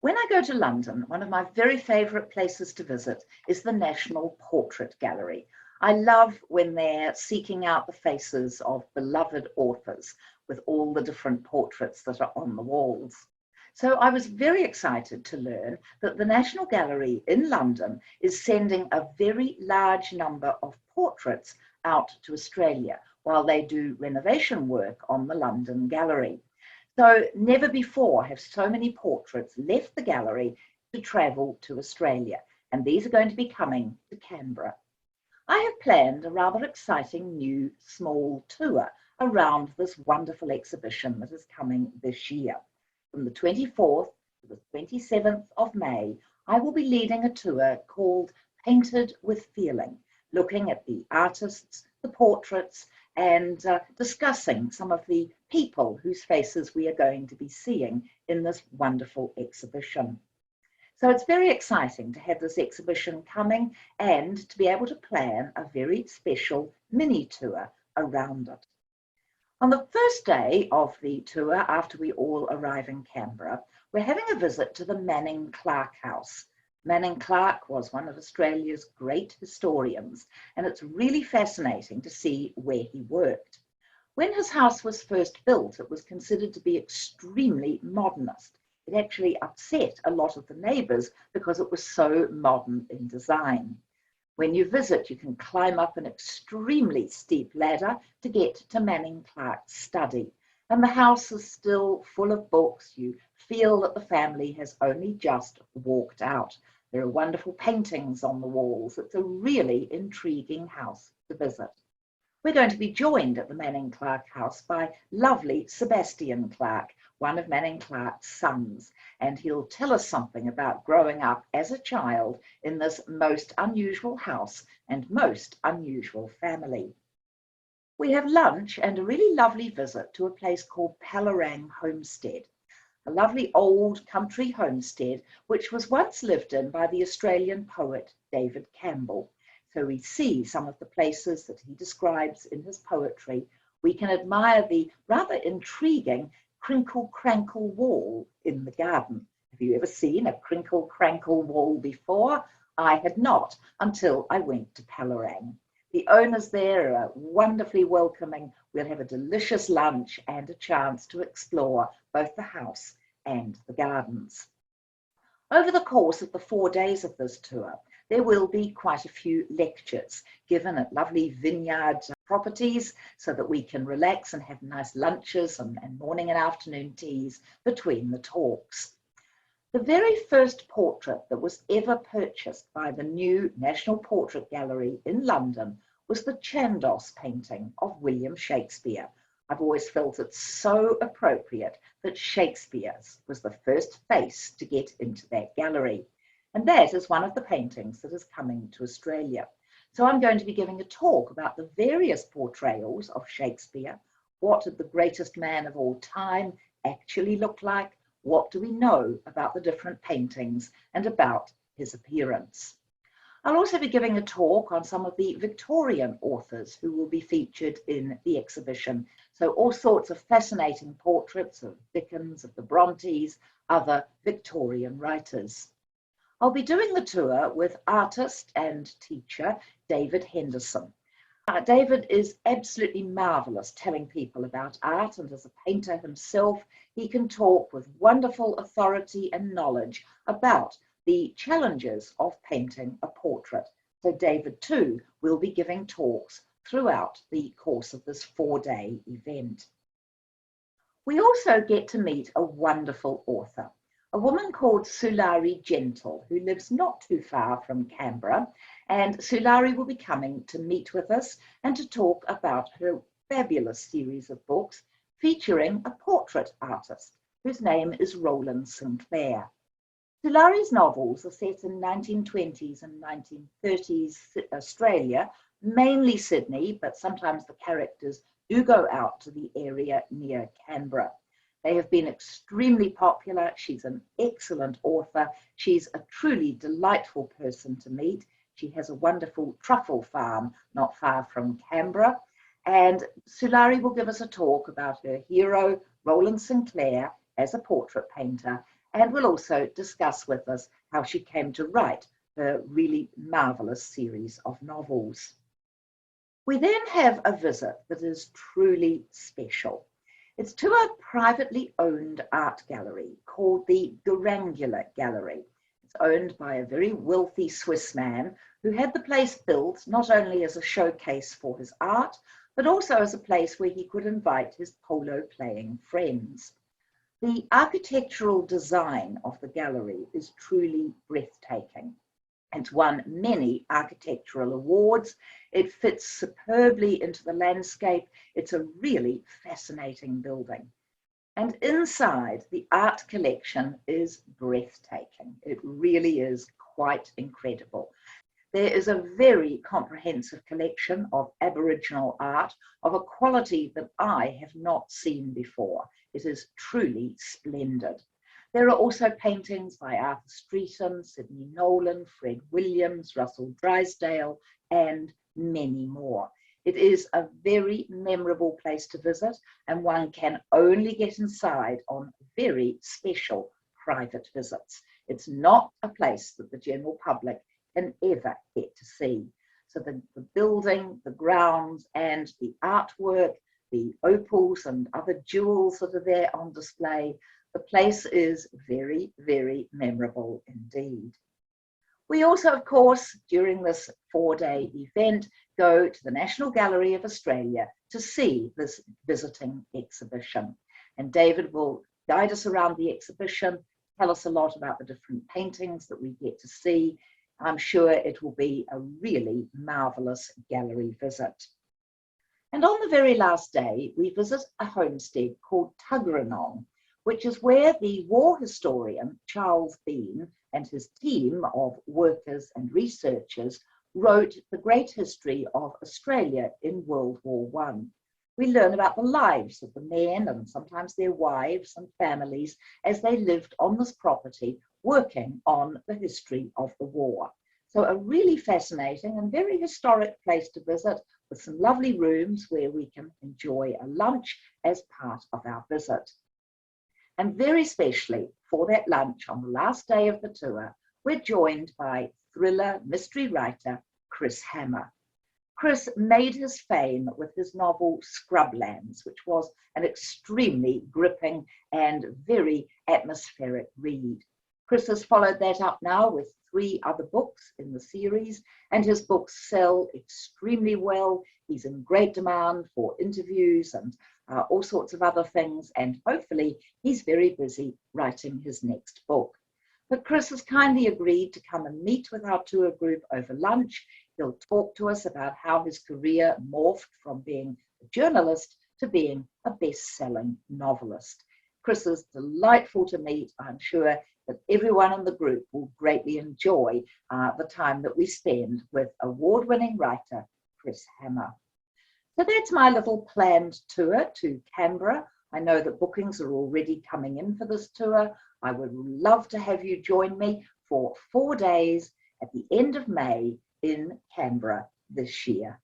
When I go to London, one of my very favourite places to visit is the National Portrait Gallery. I love when they're seeking out the faces of beloved authors with all the different portraits that are on the walls. So I was very excited to learn that the National Gallery in London is sending a very large number of portraits out to Australia while they do renovation work on the London Gallery. So never before have so many portraits left the gallery to travel to Australia, and these are going to be coming to Canberra. I have planned a rather exciting new small tour around this wonderful exhibition that is coming this year. From the 24th to the 27th of May, I will be leading a tour called Painted with Feeling, looking at the artists, the portraits, and discussing some of the people whose faces we are going to be seeing in this wonderful exhibition. So it's very exciting to have this exhibition coming and to be able to plan a very special mini tour around it. On the first day of the tour, after we all arrive in Canberra, we're having a visit to the Manning Clark House. Manning Clark was one of Australia's great historians, and it's really fascinating to see where he worked. When his house was first built, it was considered to be extremely modernist. It actually upset a lot of the neighbours because it was so modern in design. When you visit, you can climb up an extremely steep ladder to get to Manning Clark's study. And the house is still full of books. You feel that the family has only just walked out. There are wonderful paintings on the walls. It's a really intriguing house to visit. We're going to be joined at the Manning Clark house by lovely Sebastian Clark, one of Manning Clark's sons, and he'll tell us something about growing up as a child in this most unusual house and most unusual family. We have lunch and a really lovely visit to a place called Palarang Homestead, a lovely old country homestead which was once lived in by the Australian poet David Campbell. So we see some of the places that he describes in his poetry. We can admire the rather intriguing crinkle-crankle wall in the garden. Have you ever seen a crinkle-crankle wall before? I had not until I went to Palarang. The owners there are wonderfully welcoming. We'll have a delicious lunch and a chance to explore both the house and the gardens. Over the course of the 4 days of this tour, there will be quite a few lectures given at lovely vineyard properties so that we can relax and have nice lunches and morning and afternoon teas between the talks. The very first portrait that was ever purchased by the new National Portrait Gallery in London was the Chandos painting of William Shakespeare. I've always felt it so appropriate that Shakespeare's was the first face to get into that gallery. And that is one of the paintings that is coming to Australia. So I'm going to be giving a talk about the various portrayals of Shakespeare. What did the greatest man of all time actually look like? What do we know about the different paintings and about his appearance? I'll also be giving a talk on some of the Victorian authors who will be featured in the exhibition. So all sorts of fascinating portraits of Dickens, of the Brontes, other Victorian writers. I'll be doing the tour with artist and teacher David Henderson. David is absolutely marvellous telling people about art, and as a painter himself, he can talk with wonderful authority and knowledge about the challenges of painting a portrait. So David too will be giving talks throughout the course of this 4-day event. We also get to meet a wonderful author, a woman called Solari Gentle, who lives not too far from Canberra, and Solari will be coming to meet with us and to talk about her fabulous series of books featuring a portrait artist whose name is Roland Sinclair. Solari's novels are set in 1920s and 1930s Australia, mainly Sydney, but sometimes the characters do go out to the area near Canberra. They have been extremely popular. She's an excellent author. She's a truly delightful person to meet. She has a wonderful truffle farm not far from Canberra. And Solari will give us a talk about her hero, Roland Sinclair, as a portrait painter, and will also discuss with us how she came to write her really marvellous series of novels. We then have a visit that is truly special. It's to a privately owned art gallery called the Grangula Gallery. It's owned by a very wealthy Swiss man who had the place built not only as a showcase for his art, but also as a place where he could invite his polo playing friends. The architectural design of the gallery is truly breathtaking. It's won many architectural awards. It fits superbly into the landscape. It's a really fascinating building. And inside, the art collection is breathtaking. It really is quite incredible. There is a very comprehensive collection of Aboriginal art of a quality that I have not seen before. It is truly splendid. There are also paintings by Arthur Streeton, Sidney Nolan, Fred Williams, Russell Drysdale, and many more. It is a very memorable place to visit, and one can only get inside on very special private visits. It's not a place that the general public can ever get to see. So the building, the grounds, and the artwork, the opals and other jewels that are there on display, the place is very, very memorable indeed. We also, of course, during this 4-day event, go to the National Gallery of Australia to see this visiting exhibition. And David will guide us around the exhibition, tell us a lot about the different paintings that we get to see. I'm sure it will be a really marvellous gallery visit. And on the very last day, we visit a homestead called Uggeranong, which is where the war historian Charles Bean and his team of workers and researchers wrote the great history of Australia in World War I. We learn about the lives of the men and sometimes their wives and families as they lived on this property, working on the history of the war. So a really fascinating and very historic place to visit, with some lovely rooms where we can enjoy a lunch as part of our visit. And very specially for that lunch on the last day of the tour, we're joined by thriller mystery writer Chris Hammer. Chris made his fame with his novel Scrublands, which was an extremely gripping and very atmospheric read. Chris has followed that up now with 3 other books in the series, and his books sell extremely well. He's in great demand for interviews and all sorts of other things, and hopefully he's very busy writing his next book. But Chris has kindly agreed to come and meet with our tour group over lunch. He'll talk to us about how his career morphed from being a journalist to being a best-selling novelist. Chris is delightful to meet. I'm sure that everyone in the group will greatly enjoy the time that we spend with award-winning writer Chris Hammer. So that's my little planned tour to Canberra. I know that bookings are already coming in for this tour. I would love to have you join me for 4 days at the end of May in Canberra this year.